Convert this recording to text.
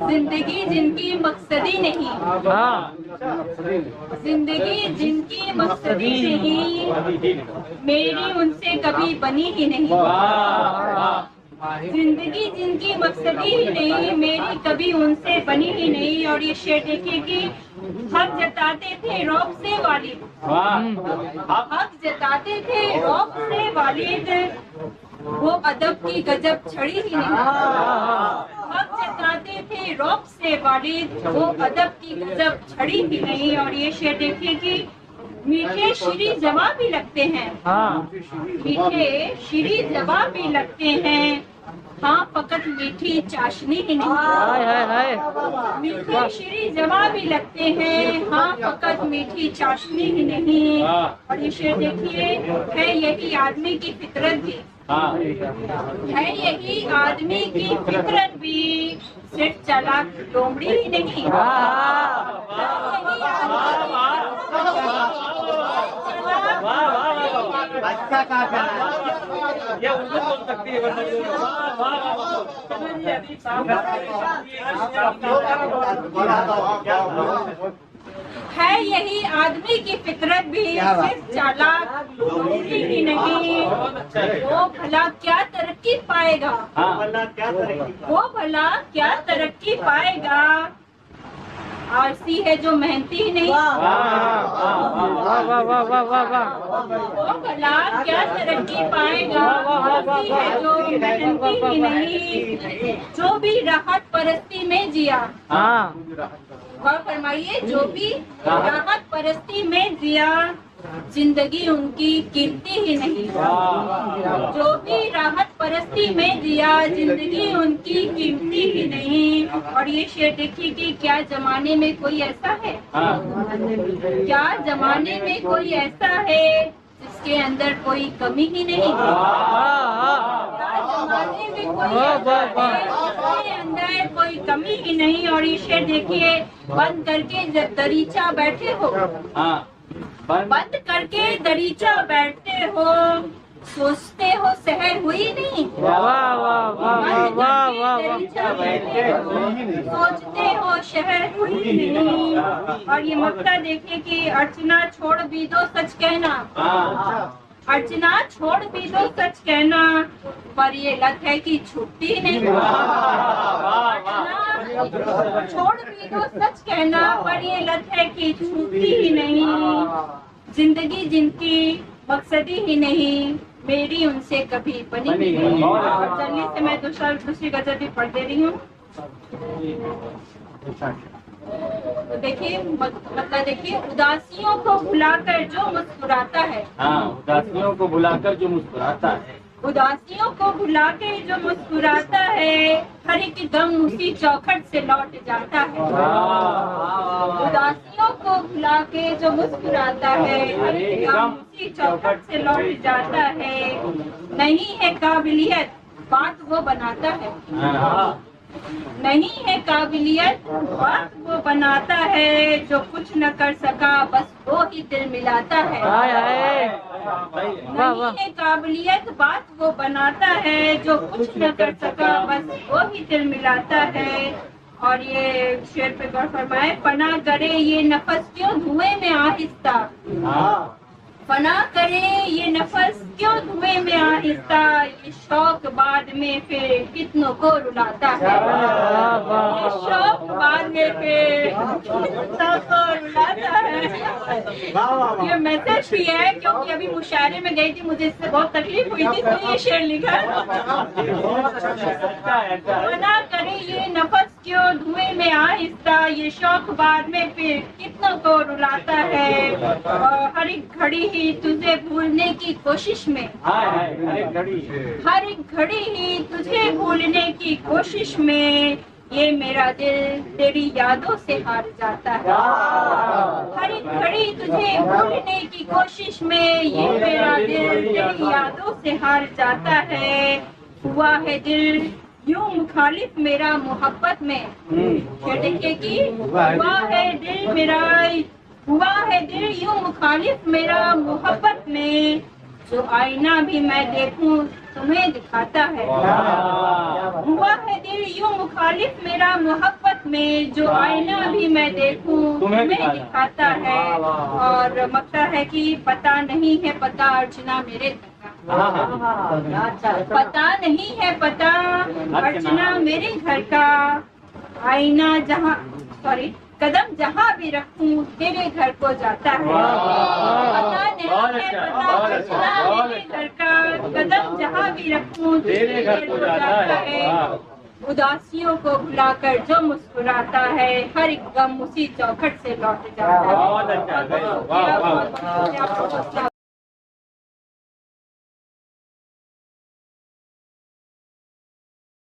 जिंदगी जिनकी मकसदी नहीं, जिंदगी जिनकी मकसदी नहीं, मेरी उनसे कभी बनी ही नहीं। जिंदगी जिनकी मकसदी ही नहीं, मेरी कभी उनसे बनी ही नहीं। और ये शेर देखिए कि हक जताते थे रौब से वालिद, हक जताते थे रौब से वालिद, वो अदब की गजब छड़ी ही नहीं। हक जताते थे रौब से वालिद, वो अदब की गजब छड़ी ही नहीं। और ये शेर देखिए कि मीठे शीरी जवाब भी लगते हैं, मीठे शीरी जवाब भी लगते हैं, हाँ फकत मीठी चाशनी ही नहीं। मीठे शीरी जवाब भी लगते हैं, हाँ फकत मीठी चाशनी ही नहीं। और ये शेर देखिए, है यही आदमी की फितरत भी, है यही आदमी की फितरत भी, सिर्फ चालाक लोमड़ी ही नहीं। अच्छा कहा ये उनको बोल सकती है है यही आदमी की फितरत भी, सिर्फ चालाक लोमड़ी ही नहीं। वो भला क्या तरक्की पाएगा, वो भला क्या तरक्की पाएगा, आलसी है जो मेहनती ही नहीं। वो भला क्या तरक्की पाएगा, आलसी है जो मेहनती ही नहीं। जो भी राहत परस्ती में जिया, गौर फरमाइए, जो भी राहत परस्ती में जिया, जिंदगी उनकी कीमती ही नहीं। जो भी राहत परस्ती में जिया, जिंदगी उनकी कीमती ही नहीं। और ये शेर देखिए कि क्या जमाने में कोई ऐसा है, क्या जमाने में कोई ऐसा है जिसके अंदर कोई कमी ही नहीं। क्या जमाने में कोई ऐसा है जिसके अंदर कोई कमी ही नहीं। और ये शेर देखिए, बंद करके जब दरीचा बैठे हो, बंद करके दरीचा बैठते हो, सोचते हो शहर हुई नहीं। सोचते हो शहर हुई नहीं। और ये मक्ता देखिए कि अर्चना छोड़ भी दो सच कहना, अर्चना छोड़ भी दो सच कहना, पर ये लत है कि छुट्टी नहीं। छोड़ भी दो सच कहना, पर ये लत है कि छूटती ही नहीं। जिंदगी जिनकी मकसदी ही नहीं, मेरी उनसे कभी बनी ही नहीं। और जल्दी से मैं दूसरी गजल भी पढ़ दे रही हूँ। तो देखिए मतलब देखिए, उदासियों को भुलाकर जो मुस्कुराता है, उदासियों को भुलाकर जो मुस्कुराता है, उदासियों को भुला के जो मुस्कुराता है, हर एक दम उसी चौखट से लौट जाता है। उदासियों को भुला के जो मुस्कुराता है, हर एक दम उसी चौखट से लौट जाता है। नहीं है काबिलियत बात वो बनाता है, नहीं है काबिलियत बात वो बनाता है, जो कुछ न कर सका बस वो ही दिल मिलाता है। नहीं है काबिलियत बात वो बनाता है, जो कुछ न कर सका बस वो ही दिल मिलाता है। और ये शेर पे गौर फरमाए, फना करे ये नफस क्यों धुएं में आहिस्ता, फना करे ये नफस क्यों धुएं में आहिस्ता, ये शौक बाद में फिर कितनों को रुलाता है। ये शौक बाद में फिर कितनों को रुलाता है। ये मैसेज भी है, क्योंकि अभी मुशायरे में गई थी, मुझे इससे बहुत तकलीफ हुई थी, तो ये शेर लिखा। फना करे ये नफस क्यों धुएं में आहिस्ता, ये शौक बाद में फिर कितनों को रुलाता है। और हर एक घड़ी ही तुझे भूलने की कोशिश में, हर एक घड़ी ही तुझे भूलने की कोशिश में, ये मेरा दिल तेरी यादों से हार जाता है। हर एक घड़ी तुझे भूलने की कोशिश में, ये मेरा दिल तेरी यादों से हार जाता है। हुआ है दिल यूं मुखालिफ मेरा मोहब्बत में, क्या देखिए कि हुआ है दिल मेरा, हुआ है दिल यूं मुखालिफ मेरा मोहब्बत में, जो आईना भी मैं देखूं तुम्हें दिखाता है। हुआ है दिल यूं मुखालिफ मेरा मोहब्बत में जो आईना भी मैं देखूं तुम्हें दिखाता है, और मकता है कि पता नहीं है पता अर्चना मेरे घर का, पता नहीं है पता अर्चना मेरे घर का, आईना जहाँ कदम जहाँ भी रखूं तेरे घर को जाता है, पता नहीं है पता अर्चना मेरे घर का, कदम जहाँ भी रखूं तेरे घर को जाता है, उदासियों को भुलाकर जो मुस्कुराता है, हर एक गम उसी चौखट से लौट जाता है।